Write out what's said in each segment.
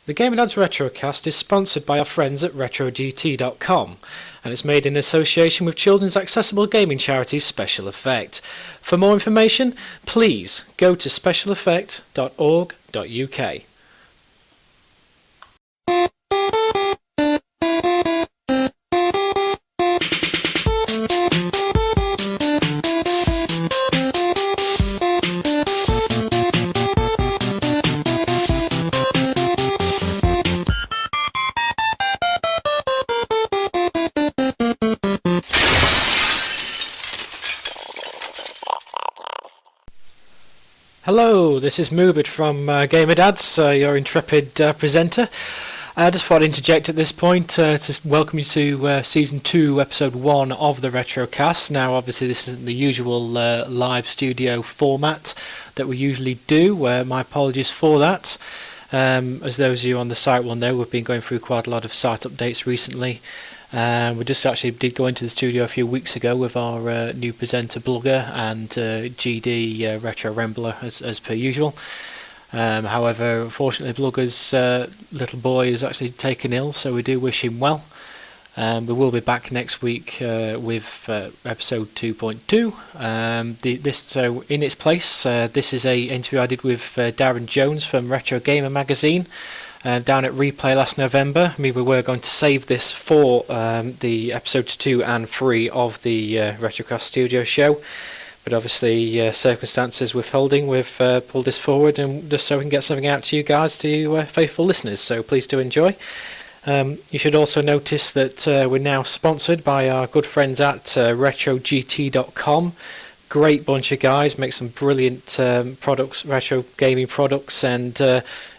The Gamerdads Retrocast is sponsored by our friends at RetroGT.com, and it's made in association with children's accessible gaming charity Special Effect. For more information, please go to specialeffect.org.uk. Hello, this is Moobit from Gamerdads, your intrepid presenter. I just thought I'd interject at this point to welcome you to Season 2, Episode 1 of the Retrocast. Now, obviously, this isn't the usual live studio format that we usually do. My apologies for that. As those of you on the site will know, we've been going through quite a lot of site updates recently. We just actually did go into the studio a few weeks ago with our new presenter Blugger and GD Retro Rambler as per usual. However, unfortunately Blugger's little boy is actually taken ill, so we do wish him well. We will be back next week with episode 2.2. So in its place, this is a interview I did with Darran Jones from Retrogamer Magazine. Down at Replay last November. I mean, we were going to save this for the episodes 2 and 3 of the Retrocast Studio show, but obviously circumstances withholding, we've pulled this forward, and just so we can get something out to you guys, to you faithful listeners. So please do enjoy. You should also notice that we're now sponsored by our good friends at RetroGT.com. Great bunch of guys, make some brilliant products, retro gaming products, and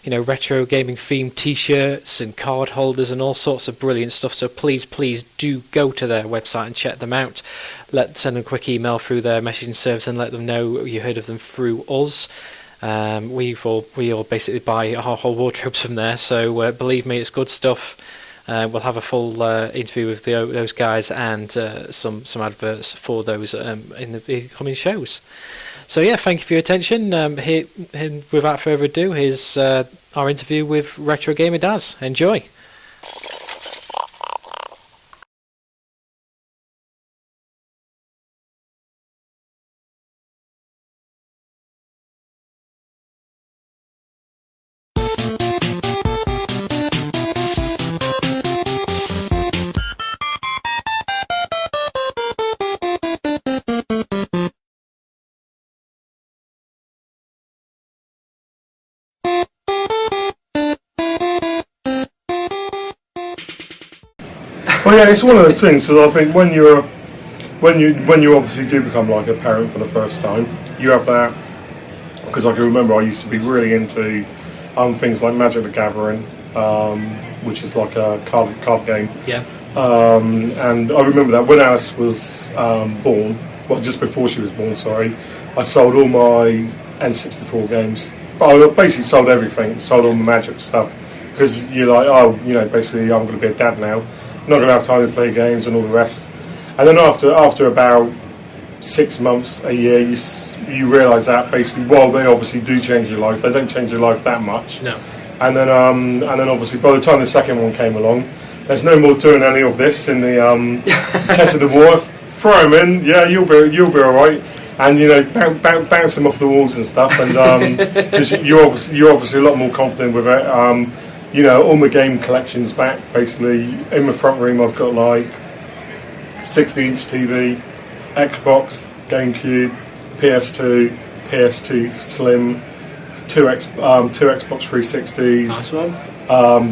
retro gaming themed t-shirts and card holders and all sorts of brilliant stuff. So please do go to their website and check them out. Send them a quick email through their messaging service and let them know you heard of them through us. We all basically buy our whole wardrobes from there, so believe me, it's good stuff. We'll have a full interview with those guys and some adverts for those in the coming shows. So yeah, thank you for your attention. Without further ado, here's our interview with Retrogamer Daz. Enjoy. Well, yeah, it's one of the things. So I think when you obviously do become like a parent for the first time, you have that. Because I can remember I used to be really into things like Magic the Gathering, which is like a card game. Yeah. And I remember that when Alice was born, well, just before she was born, sorry, I sold all my N64 games. I basically sold everything, sold all the Magic stuff, because you're like, basically I'm going to be a dad now. Not going to have time to play games and all the rest. And then after about 6 months, a year, you realise that basically, while they obviously do change your life, they don't change your life that much. No. And then obviously by the time the second one came along, there's no more doing any of this in the test of the war. Throw them in, yeah, you'll be all right. And bounce them off the walls and stuff. And because you're obviously a lot more confident with it. All my game collections back, basically. In my front room I've got like 60-inch TV, Xbox, GameCube, PS2, PS2 Slim, two Xbox 360s, Nice one.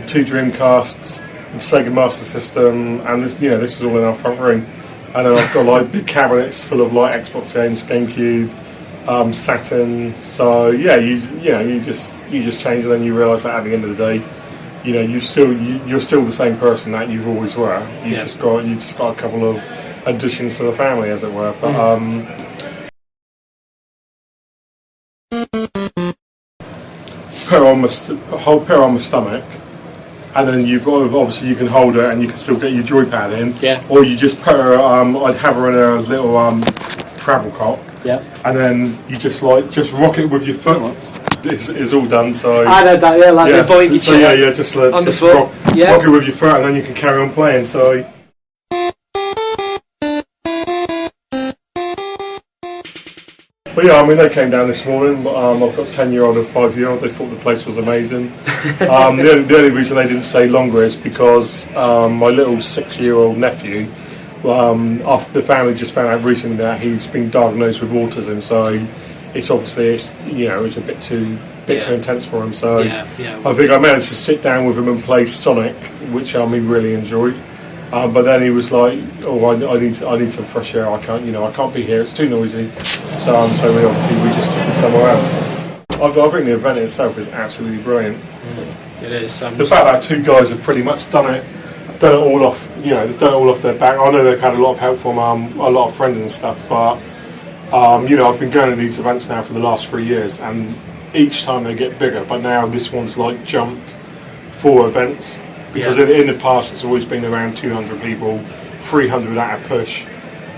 2 Dreamcasts, Sega Master System, and this is all in our front room. And then I've got like big cabinets full of like Xbox games, GameCube, Saturn. So yeah, you just change, and then you realise that at the end of the day, you're still the same person that you've always were. You just got a couple of additions to the family, as it were. But put her on my stomach, and then obviously you can hold her and you can still get your joypad in. Yeah. Or you just put her. I'd have her in a little travel cot. Yeah. And then you just rock it with your foot. is all done. So I know that, the boy so just on the foot, rock it with your foot, and then you can carry on playing. So. But yeah, I mean, they came down this morning. I've got 10-year-old and 5-year-old. They thought the place was amazing. The only reason they didn't stay longer is because my little 6-year-old nephew, after the family just found out recently that he's been diagnosed with autism. So it's obviously it's a bit too intense for him. So I think I managed to sit down with him and play Sonic, which he really enjoyed. But then he was like, "Oh, I need some fresh air. I can't be here. It's too noisy." So we just took it somewhere else. I think the event itself is absolutely brilliant. It is. The fact that two guys have pretty much done it all off. They've done it all off their back. I know they've had a lot of help from a lot of friends and stuff, but I've been going to these events now for the last 3 years, and each time they get bigger. But now this one's like jumped 4 events. Because in the past it's always been around 200 people, 300 at a push,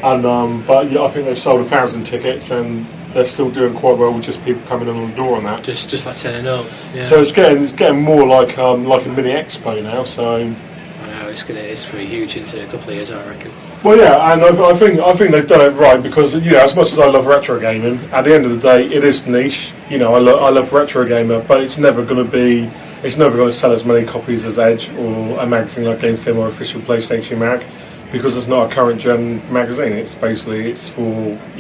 and but I think they've sold 1,000 tickets, and they're still doing quite well with just people coming in on the door on that. Just like turning up. Yeah. So it's getting more like a mini expo now. So I know it's pretty huge into a couple of years, I reckon. Well, yeah, and I think they've done it right because as much as I love retro gaming, at the end of the day it is niche. I love retro gamer, but it's never going to sell as many copies as Edge or a magazine like GameStim or Official PlayStation Mag, because it's not a current gen magazine. It's for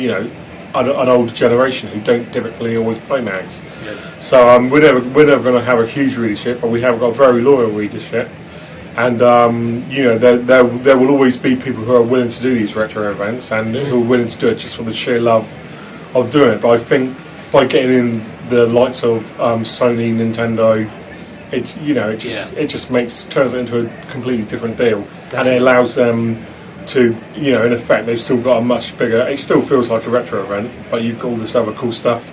an older generation who don't typically always play mags. Yeah. So we're never going to have a huge readership, but we have got very loyal readership, and there will always be people who are willing to do these retro events and who are willing to do it just for the sheer love of doing it. But I think by getting in the likes of Sony, Nintendo, it just turns it into a completely different deal. Definitely. And it allows them to, in effect, they've still got a much bigger. It still feels like a retro event, but you've got all this other cool stuff,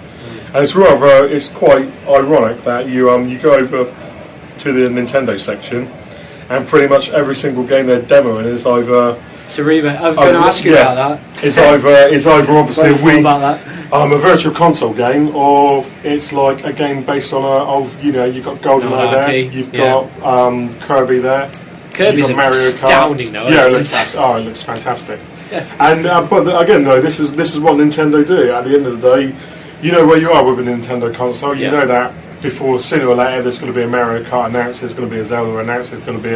and it's quite ironic that you go over to the Nintendo section, and pretty much every single game they're demoing is either. It's a remake. I'm going to ask you about that. It's either obviously a virtual console game, or it's like a game based on you've got GoldenEye there, you've got Kirby there. Kirby's astounding though. Yeah, it looks fantastic. Yeah. And but again though, this is what Nintendo do. At the end of the day, you know where you are with a Nintendo console. You know that before, sooner or later, there's going to be a Mario Kart announced, there's going to be a Zelda announced, there's going to be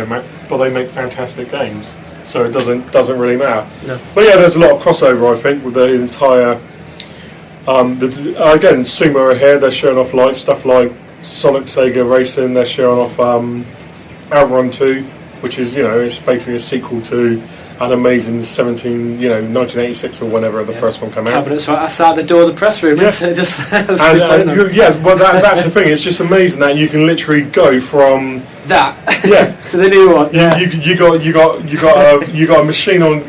but they make fantastic games, so it doesn't really matter. No. But yeah, there's a lot of crossover, I think, with the entire. Again, Sumo are here. They're showing off stuff like Sonic Sega Racing. They're showing off Outrun 2, which is it's basically a sequel to an amazing 1986 or whenever the first one came out. Cabinets right outside the door of the press room. That's the thing. It's just amazing that you can literally go from that to the new one. You got a machine on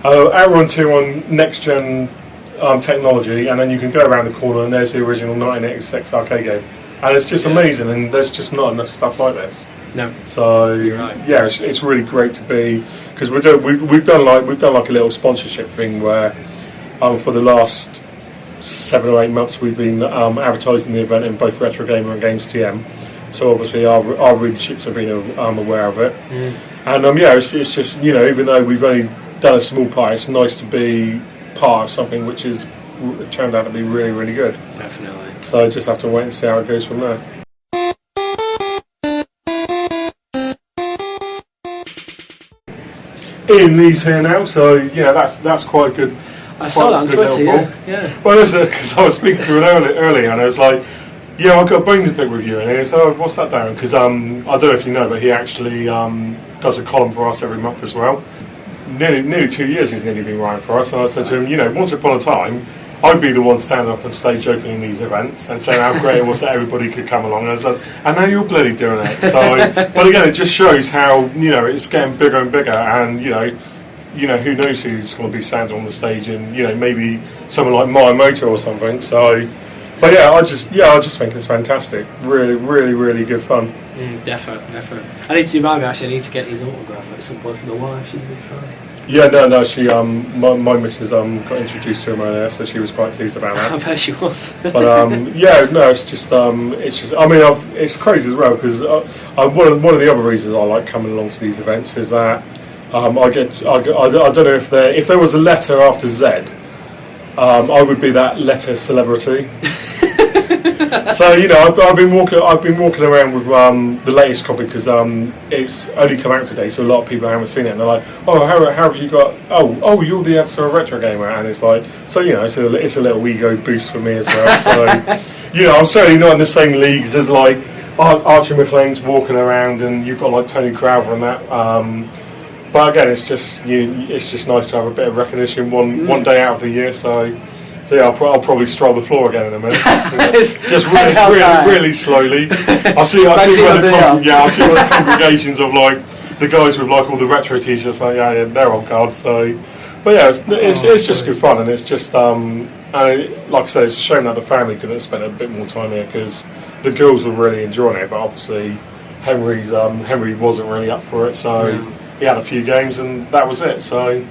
Outrun 2 on next gen technology, and then you can go around the corner and there's the original 1986 arcade game, and it's just amazing. And there's just not enough stuff like this. No. So it's really great to be, because we've done like a little sponsorship thing where for the last 7 or 8 months we've been advertising the event in both Retrogamer and Games TM. So obviously our readerships have been aware of it, and it's just even though we've only done a small part, it's nice to be part of something which is turned out to be really, really good. Definitely. So I just have to wait and see how it goes from there. Ian Lee's here now, so that's quite good. I saw that on Twitter. Yeah. Well, because I was speaking to him earlier, and I was like, I've got a bone to pick with you, and he said, what's that, Darren? Because I don't know if you know, but he actually does a column for us every month as well. Nearly 2 years he's nearly been writing for us, and I said to him, once upon a time, I'd be the one standing up on stage opening these events and saying how great it was that everybody could come along. And I said, and now you're bloody doing it. So, but again, it just shows how it's getting bigger and bigger, and who knows who's going to be standing on the stage, and maybe someone like Miyamoto or something. So, but I just think it's fantastic. Really, really, really good fun. Definitely. I need to remind me. Actually, I need to get his autograph at some point from the wife. She's a big fan. Yeah, no. She, my missus, got introduced to him earlier, so she was quite pleased about that. I bet she was. But yeah, no, it's just. I mean, it's crazy as well because one of the other reasons I like coming along to these events is that I don't know if there was a letter after Z, I would be that letter celebrity. So I've been walking around with the latest copy because it's only come out today, so a lot of people haven't seen it, and they're like, "Oh, how have you got? Oh, you're the editor of Retrogamer," and it's like, so it's a little ego boost for me as well. So I'm certainly not in the same leagues as like Archie McLean's walking around, and you've got like Tony Crowther and that. But again, it's just nice to have a bit of recognition one day out of the year. So yeah, I'll probably stroll the floor again in a minute. Just really slowly. I'll see where the congregations of like the guys with like all the retro t-shirts. Like they're on guard. So, but yeah, it's just good fun, and it's just and like I said, it's a shame that the family couldn't have spent a bit more time here because the girls were really enjoying it, but obviously Henry wasn't really up for it, so he had a few games and that was it. So.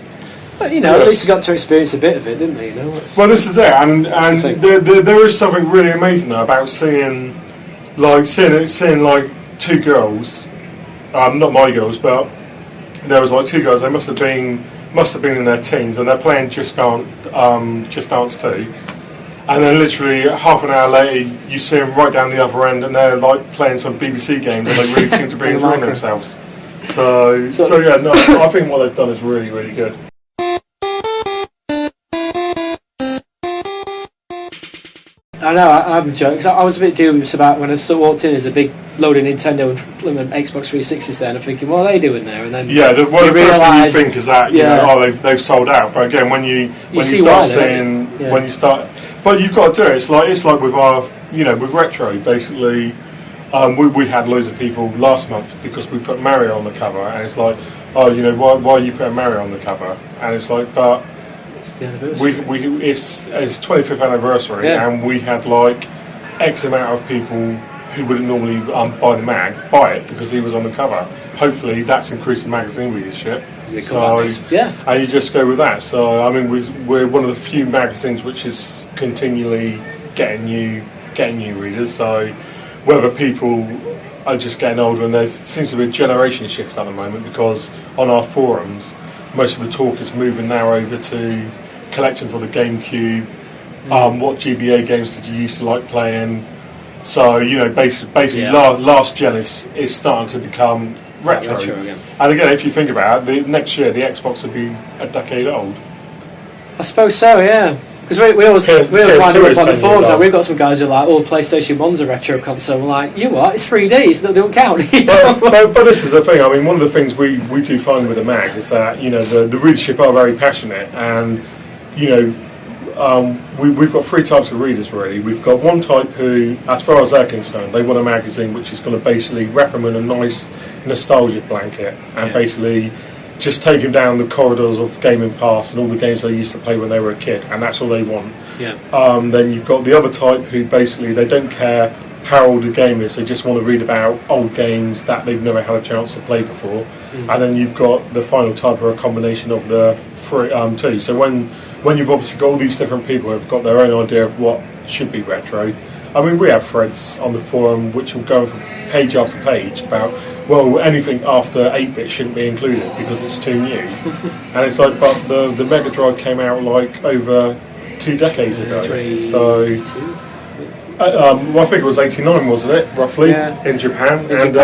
But at least he got to experience a bit of it, didn't he? Well, this is it, and there is something really amazing though about seeing like two girls, not my girls, but there was like two girls. They must have been in their teens, and they're playing Just Dance 2. And then literally half an hour later, you see them right down the other end, and they're like playing some BBC game, and they really seem to be enjoying themselves. So yeah, no, I think what they've done is really, really good. I know, I'm joking, because I was a bit dubious about when I walked in as a big load of Nintendo and Xbox 360s there, and I'm thinking, what are they doing there? And then the first thing you think is that they've sold out. But again, when you start, but you've got to do it. It's like with our with retro basically. We had loads of people last month because we put Mario on the cover, and it's like, why are you putting Mario on the cover? And it's like, but. It's the anniversary. It's 25th anniversary, and we had like X amount of people who wouldn't normally buy the mag buy it because he was on the cover. Hopefully, that's increased the magazine readership. And you just go with that. So I mean, we're one of the few magazines which is continually getting new readers. So whether people are just getting older, and there seems to be a generation shift at the moment because on our forums. Most of the talk is moving now over to collecting for the GameCube. What GBA games did you used to like playing? So basically, last gen is starting to become retro again. And again, if you think about it, next year the Xbox will be a decade old. I suppose so, yeah. Because we always wind up on the forums. Like, we've got some guys who are like, PlayStation 1's a retro console. We're like, you what? It's 3D. They don't count. but this is the thing. I mean, one of the things we do find with the mag is that the readership are very passionate, and we've got three types of readers really. We've got one type who, as far as they're concerned, they want a magazine which is going to basically wrap them in a nice nostalgia blanket and basically. Just take them down the corridors of gaming past and all the games they used to play when they were a kid, and that's all they want. Then you've got the other type who basically they don't care how old the game is, they just want to read about old games that they've never had a chance to play before. And then you've got the final type, or a combination of the two. So when you've obviously got all these different people who have got their own idea of what should be retro. I mean, we have threads on the forum which will go page after page about, well, anything after 8-bit shouldn't be included because it's too new. And it's like, but the Mega Drive came out like over 2 decades ago. So, I think it was 89, wasn't it, roughly, in Japan. And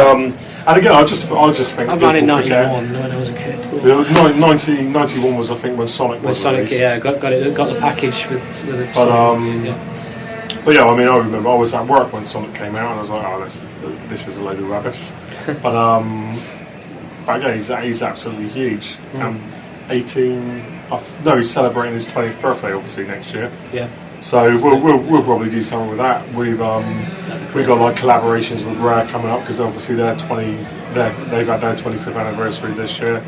again, I just think I'm born in 91 when I was a kid. 91 was, I think, when Sonic was released. Got the package with the But yeah, I mean, I remember I was at work when Sonic came out, and I was like, "Oh, this is a load of rubbish." But yeah, he's absolutely huge. 18. He's celebrating his 20th birthday, obviously next year. Yeah. So we'll probably do something with that. We've got like collaborations with Rare coming up because obviously they've had their 25th anniversary this year.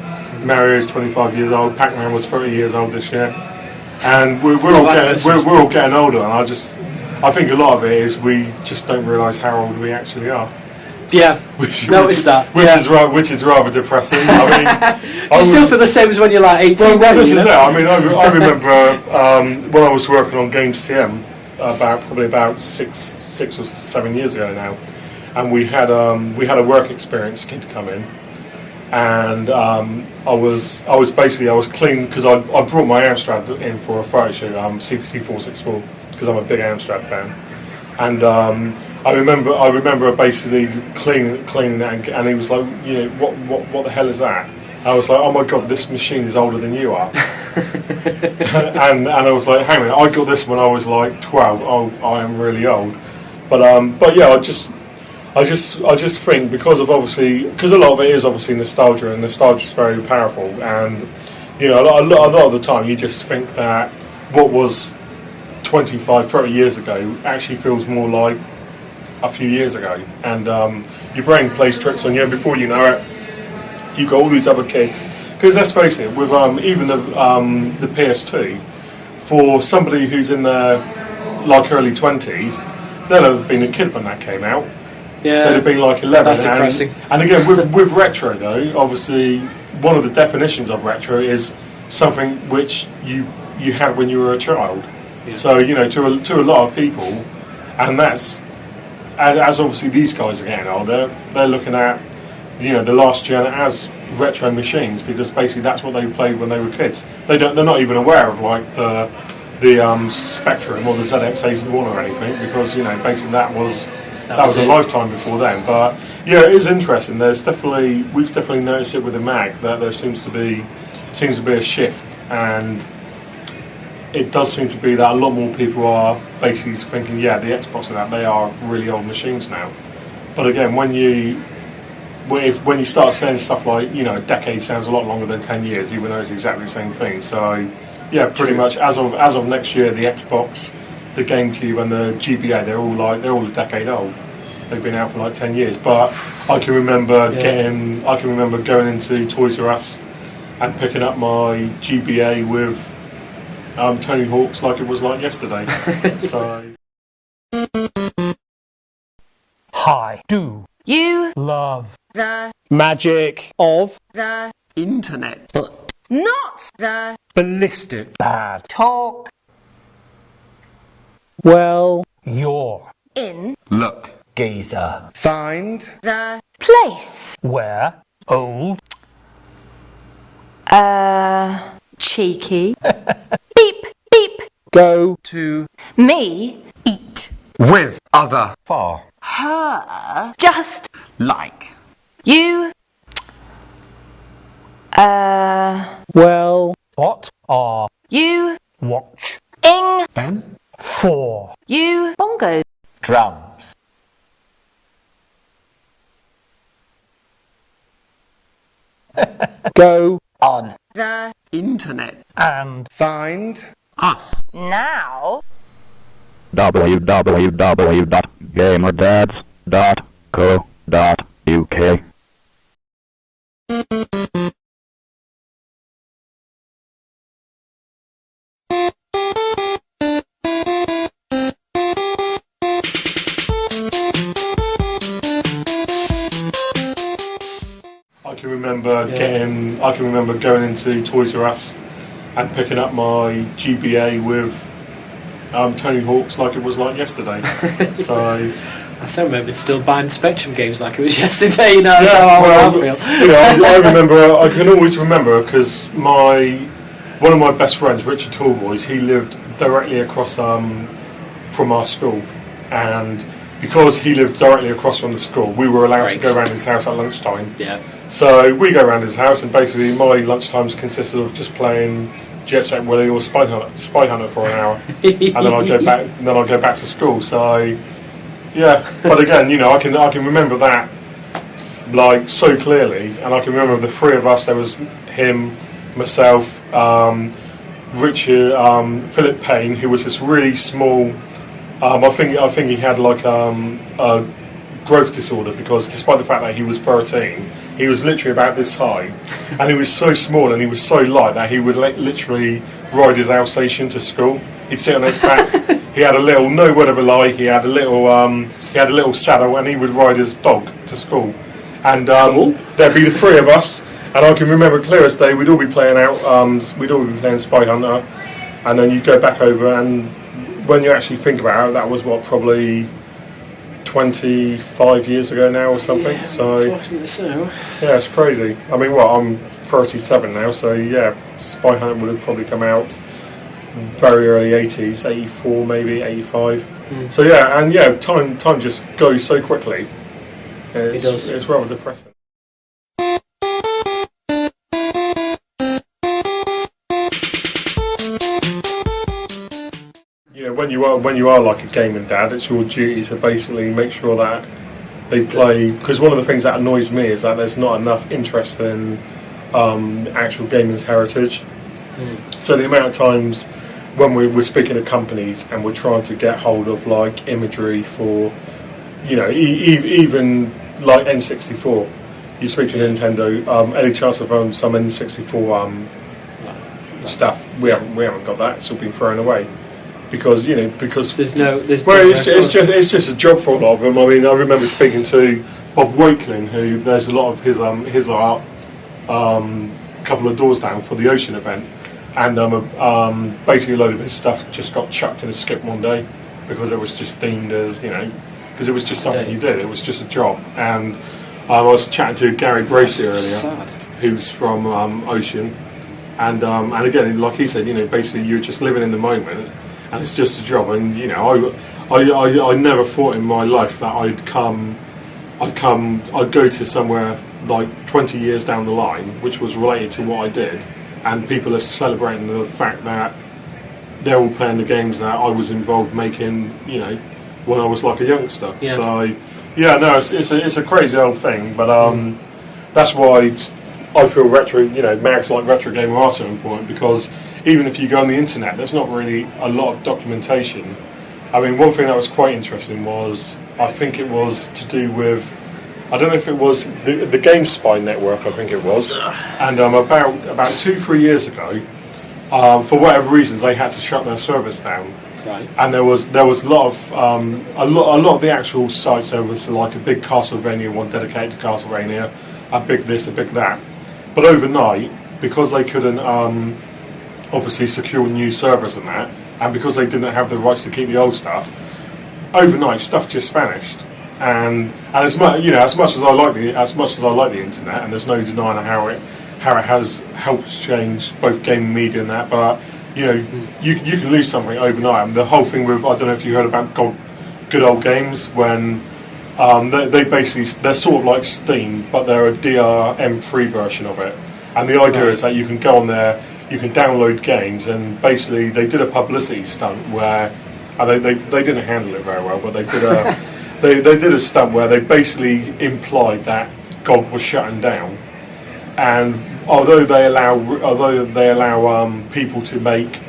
Mario's 25 years old. Pac-Man was 30 years old this year, and we're all getting older. And I think a lot of it is we just don't realise how old we actually are. Yeah, noticed that. Which is rather depressing. I mean, you still feel the same as when you're like 18. Well, this is it. I mean, I remember when I was working on Games TM probably about six or 7 years ago now, and we had a work experience kid come in, and I was clean because I brought my Amstrad in for a photo shoot, CPC 464, because I'm a big Amstrad fan, and I remember basically cleaning that, and he was like, you know, what the hell is that? I was like, oh my god, this machine is older than you are. and I was like, hang on, I got this when I was like 12. Oh, I am really old. But yeah, I just think because a lot of it is obviously nostalgia, and nostalgia is very powerful. And you know, a lot of the time, you just think that what was 25, 30 years ago actually feels more like a few years ago, and your brain plays tricks on you. Before you know it, you've got all these other kids. Because let's face it, with even the PS2, for somebody who's in their like early 20s, they'll have been a kid when that came out. Yeah, they'd have been like 11. That's depressing. And again, with retro though, obviously one of the definitions of retro is something which you had when you were a child. Yeah. So you know, to a lot of people, and that's as obviously these guys again are, they're looking at, you know, the last gen as retro machines, because basically that's what they played when they were kids. They're not even aware of like the Spectrum or the ZX81 or anything, because you know basically that was a lifetime before then. But yeah, it is interesting. We've definitely noticed it with the Mag that there seems to be a shift, and it does seem to be that a lot more people are basically thinking, yeah, the Xbox and that, they are really old machines now. But again, when you start saying stuff like, you know, a decade sounds a lot longer than 10 years, even though it's exactly the same thing. So, yeah, pretty much as of next year, the Xbox, the GameCube, and the GBA, they're all a decade old. They've been out for like 10 years. But I can remember going into Toys R Us and picking up my GBA with Tony Hawk's like it was like yesterday. So. Hi. Do you love the magic of the internet? not the Ballistic bad talk well, you're in look geezer. Find the place where old cheeky beep beep go to me eat with other far her just like you well, what are you watch ing then for you bongo drums go on the internet and find us now www.gamerdads.co.uk. I can remember going into Toys R Us and picking up my GBA with Tony Hawk's like it was like yesterday. So I still remember still buying Spectrum games like it was yesterday. You know, yeah, that's how well, I feel. You know, I can always remember because one of my best friends, Richard Tallboys, he lived directly across from our school, and because he lived directly across from the school, we were allowed to go around his house at lunchtime. Yeah. So we go around his house, and basically my lunchtimes consisted of just playing Jet Set Willy or Spy Hunter for an hour, and then I'd go back to school. So yeah, but again, you know, I can remember that like so clearly, and I can remember the three of us. There was him, myself, Richard, Philip Payne, who was this really small. I think he had like a growth disorder, because despite the fact that he was 13, he was literally about this high, and he was so small and he was so light that he would literally ride his Alsatian to school. He'd sit on his back. He had a little, no word of a lie, he had a little He had a little saddle, and he would ride his dog to school. And there'd be the three of us, and I can remember clear as day. We'd all be playing Spy Hunter, and then you'd go back over, and when you actually think about it, that was probably 25 years ago now or something. Yeah, so unfortunately so. Yeah, it's crazy. I mean, I'm 37 now, so yeah, Spy Hunter would have probably come out very early 80s, 84 maybe, 85. So yeah, and yeah, time just goes so quickly. It does. It's rather depressing. You know, when you are like a gaming dad, it's your duty to basically make sure that they play. Because one of the things that annoys me is that there's not enough interest in actual gaming's heritage. So the amount of times when we're speaking to companies and we're trying to get hold of like imagery for, you know, even like N64. You speak to Nintendo, any chance of some N64 stuff? We haven't got that. It's all been thrown away because there's no. It's just a job for a lot of them. I mean, I remember speaking to Bob Wakeling, who there's a lot of his art, couple of doors down for the Ocean event, and basically a load of his stuff just got chucked in a skip one day because it was just deemed as, you know, because it was just something you did. It was just a job. And I was chatting to Gary Bracey earlier, who's from Ocean, and again, like he said, you know, basically you're just living in the moment, and it's just a job. And you know, I never thought in my life that I'd go to somewhere like 20 years down the line, which was related to what I did, and people are celebrating the fact that they're all playing the games that I was involved making, you know, when I was like a youngster. Yeah. So yeah, no, it's a crazy old thing, but that's why I feel mags like Retrogamer are so important, because even if you go on the internet, there's not really a lot of documentation. I mean, one thing that was quite interesting was, I think it was to do with, I don't know if it was the GameSpy network, I think it was, and about 2-3 years ago, for whatever reasons, they had to shut their servers down. Right. And there was a lot of the actual sites. There was like a big Castlevania one dedicated to Castlevania, a big this, a big that. But overnight, because they couldn't obviously secure new servers and that, and because they didn't have the rights to keep the old stuff, overnight stuff just vanished. And as much as I like the internet, and there's no denying how it has helped change both gaming media and that, but you know, you can lose something overnight. And the whole thing with, I don't know if you heard about Good Old Games, when they're sort of like Steam, but they're a DRM free version of it. And the idea is that you can go on there, you can download games, and basically they did a publicity stunt where they didn't handle it very well, but they did a they did a stunt where they basically implied that GOG was shutting down. And although they allow people to make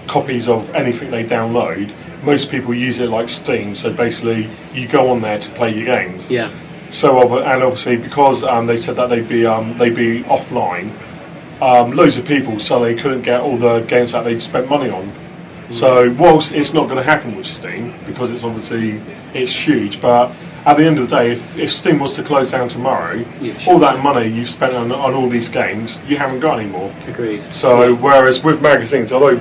copies of anything they download, most people use it like Steam. So basically, you go on there to play your games. Yeah. So and obviously because they said that they'd be offline, loads of people suddenly couldn't get all the games that they'd spent money on. So whilst it's not going to happen with Steam, because it's huge, but at the end of the day, if Steam was to close down tomorrow, all that money you've spent on all these games, you haven't got any more. Agreed. So whereas with magazines, although,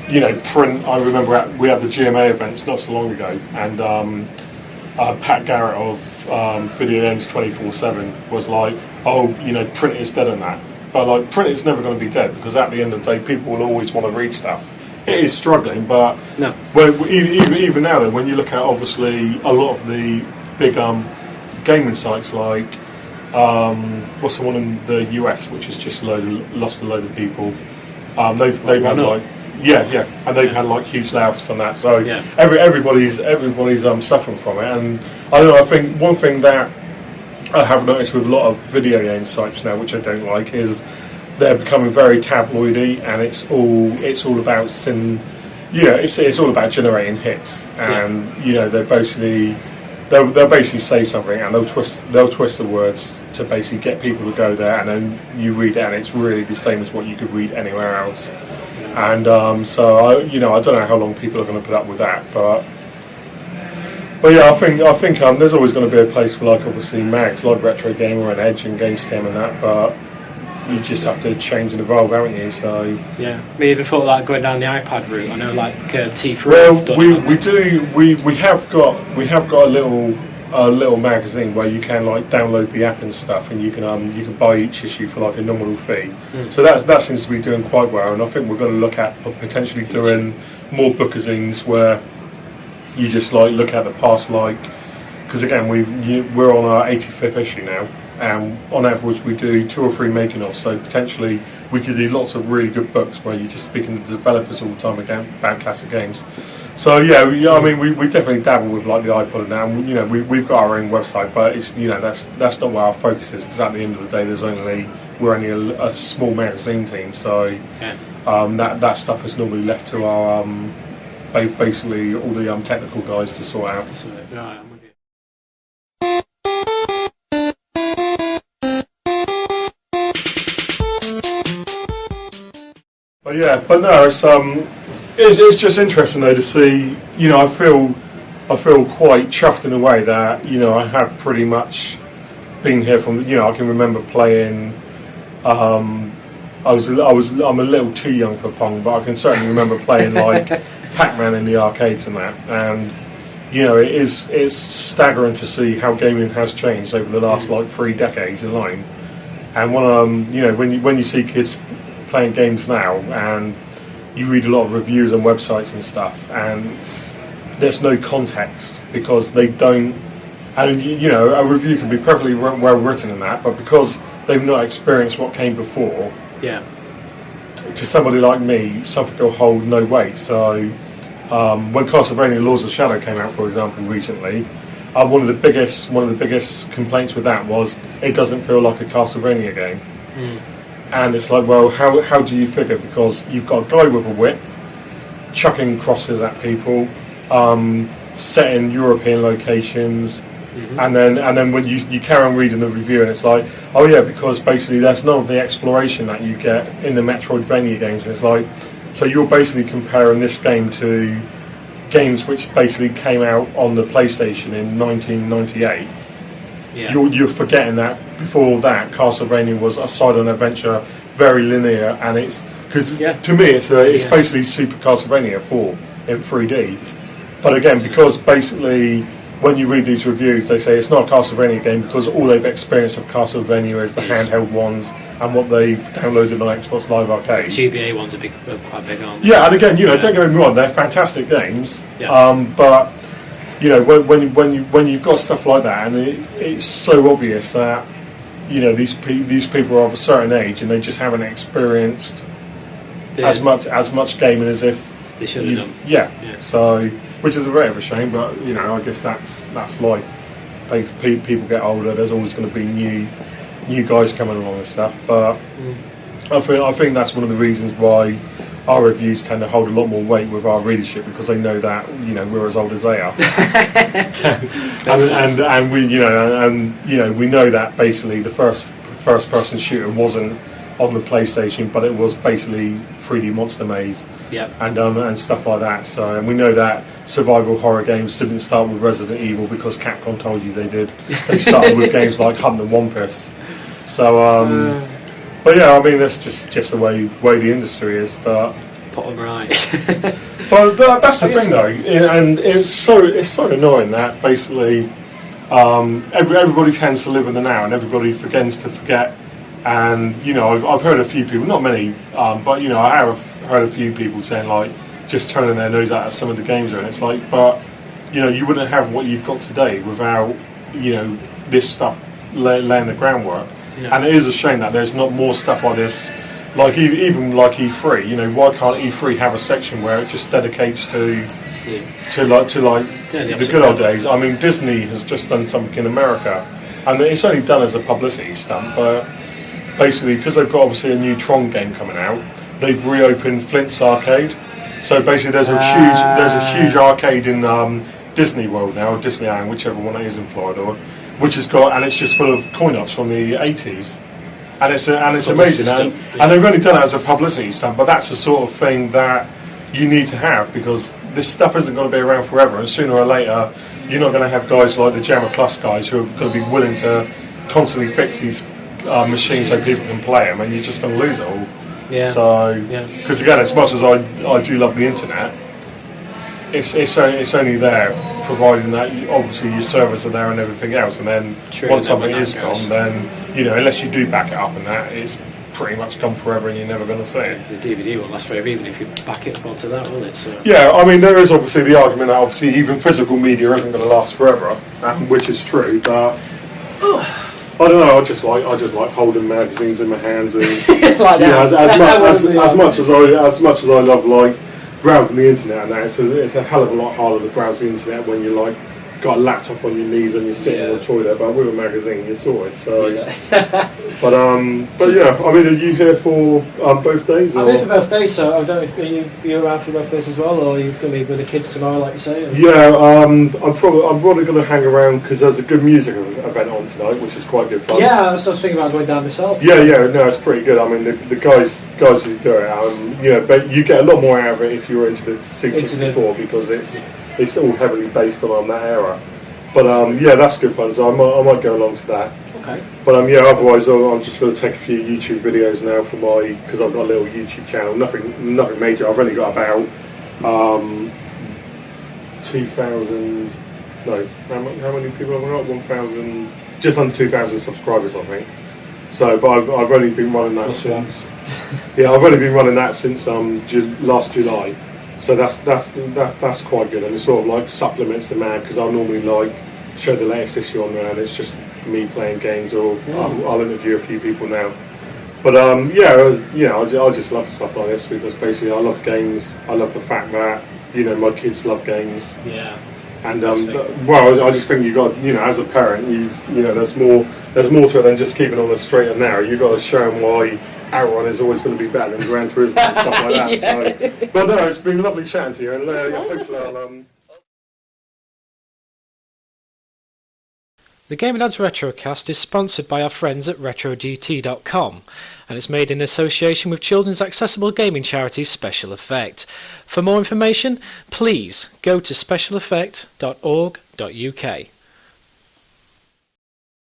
you know, print, I remember we had the GMA events not so long ago, and Pat Garrett of Video Games 24/7 was like, oh, you know, print is dead on that. But like, print is never going to be dead, because at the end of the day, people will always want to read stuff. It is struggling, but even now, though, when you look at obviously a lot of the big gaming sites like what's the one in the US which has just lost a load of people. They've had like and they've had like huge layoffs on that. So everybody's suffering from it. And I don't know. I think one thing that I have noticed with a lot of video game sites now, which I don't like, is they're becoming very tabloidy, and it's all about it's all about generating hits, and you know they'll basically say something, and they'll twist the words to basically get people to go there, and then you read it, and it's really the same as what you could read anywhere else. And so I don't know how long people are going to put up with that, but But yeah, I think there's always going to be a place for like obviously mags like Retrogamer and Edge and GameStem and that, but you just have to change and evolve, haven't you? So yeah, we even thought like going down the iPad route. I know like T3. Well, we have got a little magazine where you can like download the app and stuff, and you can buy each issue for like a nominal fee. So that seems to be doing quite well, and I think we're going to look at potentially doing more bookazines where you just like look at the past, like, because again we're on our 85th issue now, and on average we do 2 or 3 making of, so potentially we could do lots of really good books where you're just speaking to the developers all the time about classic games. So yeah, I mean we definitely dabble with like the iPod and that, and we've got our own website, but it's that's not where our focus is, because at the end of the day we're only a small magazine team, so that stuff is normally left to our basically all the technical guys to sort out. Right, I'm with you. But yeah, but no, it's just interesting though to see. I feel quite chuffed in a way that I have pretty much been here from. I can remember playing. I'm a little too young for Pong, but I can certainly remember playing like Pac-Man in the arcades and that. And it's staggering to see how gaming has changed over the last like 3 decades alone. And when you see kids playing games now, and you read a lot of reviews on websites and stuff, and there's no context because they don't. And a review can be perfectly well written in that, but because they've not experienced what came before, to somebody like me, something will hold no weight. So when Castlevania Lords of Shadow came out, for example, recently, one of the biggest complaints with that was it doesn't feel like a Castlevania game. And it's like, well, how do you figure? Because you've got a guy with a whip chucking crosses at people, set in European locations, and then when you carry on reading the review, and it's like, oh yeah, because basically there's none of the exploration that you get in the Metroidvania games. And it's like, so you're basically comparing this game to games which basically came out on the PlayStation in 1998. You're forgetting that before that Castlevania was a side-on adventure, very linear, and it's because to me it's basically Super Castlevania 4 in 3D. But again, because basically when you read these reviews, they say it's not a Castlevania game because all they've experienced of Castlevania is the handheld ones and what they've downloaded on Xbox Live Arcade. The GBA ones are quite big, aren't they? Yeah, and again, don't get me wrong, they're fantastic games. But when you've got stuff like that, and it's so obvious that these people are of a certain age and they just haven't experienced as much gaming as if they should have done. Yeah. So, which is a bit of a shame, but I guess that's life. People get older. There's always going to be new guys coming along and stuff. But I think that's one of the reasons why our reviews tend to hold a lot more weight with our readership, because they know that we're as old as they are, and we know that basically the first person shooter wasn't on the PlayStation, but it was basically 3D Monster Maze, and stuff like that. So, and we know that survival horror games didn't start with Resident Evil because Capcom told you they did. They started with games like Hunt the Wampus. So, but yeah, I mean that's just the way the industry is. But bottom right. But that's the thing though, and it's so annoying that basically everybody tends to live in the now, and everybody tends to forget. And I've heard a few people, not many, but I have heard a few people saying like just turning their nose at some of the games are, and it's like, but you wouldn't have what you've got today without this stuff laying the groundwork. And it is a shame that there's not more stuff like this, like even like E3. Why can't E3 have a section where it just dedicates to the good old days? I mean, Disney has just done something in America, and it's only done as a publicity stunt, but basically because they've got obviously a new Tron game coming out, they've reopened Flint's Arcade. So basically, there's a huge arcade in Disney World now, or Disneyland, whichever one it is in Florida, which has got, and it's just full of coin-ops from the 80s, and it's amazing, and they've only done it as a publicity stunt, but that's the sort of thing that you need to have, because this stuff isn't going to be around forever, and sooner or later you're not going to have guys like the Jammer Plus guys who are going to be willing to constantly fix these machines so people can play them, and you're just going to lose it all. Yeah. So, because again, as much as I do love the internet, it's only there providing that obviously your servers are there and everything else, and then once something is gone, then unless you do back it up and that, it's pretty much gone forever and you're never going to see it. The DVD won't last forever even if you back it up onto that, will it? So. Yeah, I mean there is obviously the argument that obviously even physical media isn't going to last forever, which is true, but I don't know. I just like holding magazines in my hands and like that. As much as I love like browsing the internet and that, it's a hell of a lot harder to browse the internet when you're like got a laptop on your knees and you're sitting in the toilet, but with a magazine you're sorted. So, but yeah, I mean, are you here for both days? I'm here for both days, so I don't know if you're around for both days as well, or are you going to be with the kids tomorrow, like you say? Yeah, I'm probably going to hang around because there's a good music event on tonight, which is quite good fun. Yeah, I was thinking about going down myself. Yeah, no, it's pretty good. I mean, the guys who do it, but you get a lot more out of it if you're into the C64 because it's all heavily based on that era. But yeah, that's good fun. So I might go along to that. Okay. But yeah, otherwise I'm just going to take a few YouTube videos now for because I've got a little YouTube channel. Nothing major. I've only got about 2,000. No, how many people have I got? 1,000, just under 2,000 subscribers, I think. So, but I've only been running that since. Yeah, I've only been running that since last July. So that's quite good, and it sort of like supplements the man because I normally like show the latest issue on there, and it's just me playing games, or I'll interview a few people now. But I just love stuff like this because basically I love games. I love the fact that my kids love games. Yeah. And I just think you got as a parent, there's more to it than just keeping on the straight and narrow. You've got to show them why Outrun is always going to be better than Gran Turismo and stuff like that. So, but no, it's been lovely chatting to you, and hopefully I'll. The Gamerdads Retrocast is sponsored by our friends at RetroGT.com, and it's made in association with children's accessible gaming charity Special Effect. For more information, please go to specialeffect.org.uk.